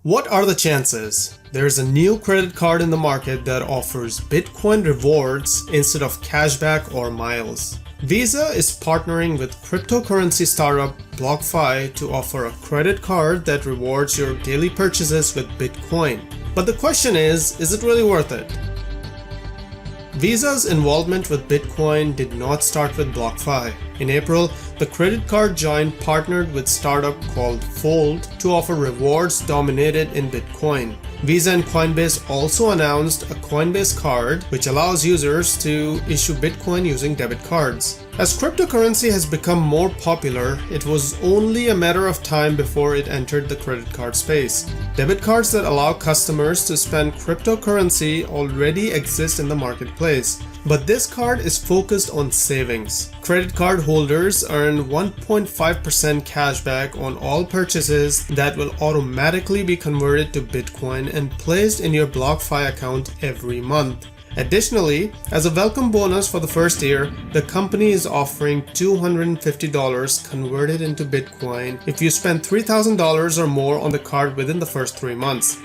What are the chances? There's a new credit card in the market that offers Bitcoin rewards instead of cashback or miles. Visa is partnering with cryptocurrency startup BlockFi to offer a credit card that rewards your daily purchases with Bitcoin. But the question is it really worth it? Visa's involvement with Bitcoin did not start with BlockFi. In April, the credit card giant partnered with startup called Fold to offer rewards dominated in Bitcoin. Visa and Coinbase also announced a Coinbase card which allows users to issue Bitcoin using debit cards. As cryptocurrency has become more popular, it was only a matter of time before it entered the credit card space. Debit cards that allow customers to spend cryptocurrency already exist in the marketplace, but this card is focused on savings. Credit card holders earn 1.5% cashback on all purchases that will automatically be converted to Bitcoin and placed in your BlockFi account every month. Additionally, as a welcome bonus for the first year, the company is offering $250 converted into Bitcoin if you spend $3,000 or more on the card within the first 3 months.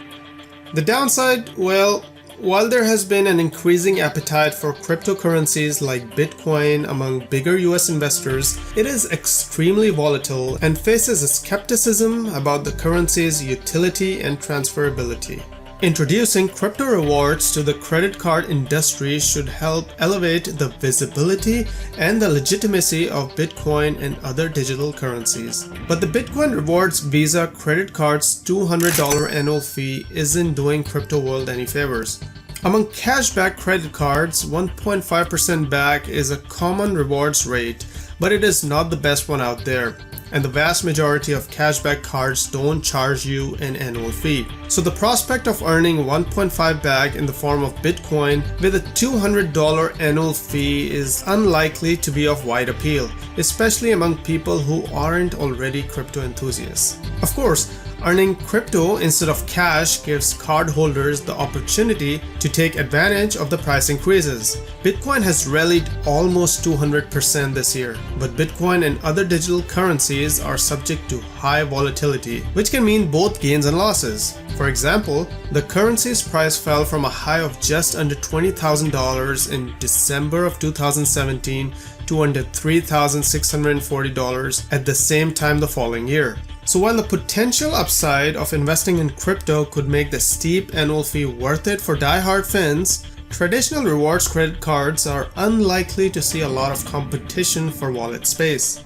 The downside, well, while there has been an increasing appetite for cryptocurrencies like Bitcoin among bigger US investors, it is extremely volatile and faces a skepticism about the currency's utility and transferability. Introducing crypto rewards to the credit card industry should help elevate the visibility and the legitimacy of Bitcoin and other digital currencies. But the Bitcoin Rewards Visa credit card's $200 annual fee isn't doing crypto world any favors. Among cashback credit cards, 1.5% back is a common rewards rate, but it is not the best one out there. And the vast majority of cashback cards don't charge you an annual fee. So the prospect of earning 1.5 back in the form of Bitcoin with a $200 annual fee is unlikely to be of wide appeal, especially among people who aren't already crypto enthusiasts. Of course, earning crypto instead of cash gives cardholders the opportunity to take advantage of the price increases. Bitcoin has rallied almost 200% this year, but Bitcoin and other digital currencies are subject to high volatility, which can mean both gains and losses. For example, the currency's price fell from a high of just under $20,000 in December of 2017 to under $3,640 at the same time the following year. So while the potential upside of investing in crypto could make the steep annual fee worth it for die-hard fans, traditional rewards credit cards are unlikely to see a lot of competition for wallet space.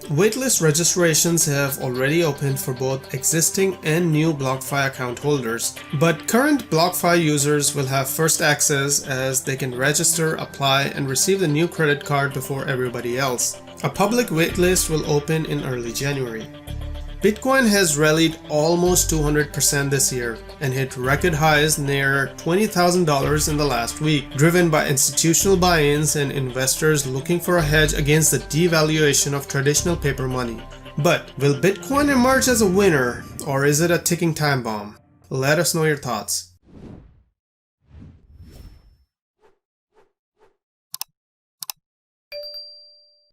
Waitlist registrations have already opened for both existing and new BlockFi account holders, but current BlockFi users will have first access as they can register, apply, and receive the new credit card before everybody else. A public waitlist will open in early January. Bitcoin has rallied almost 200% this year and hit record highs near $20,000 in the last week, driven by institutional buy-ins and investors looking for a hedge against the devaluation of traditional paper money. But will Bitcoin emerge as a winner, or is it a ticking time bomb? Let us know your thoughts.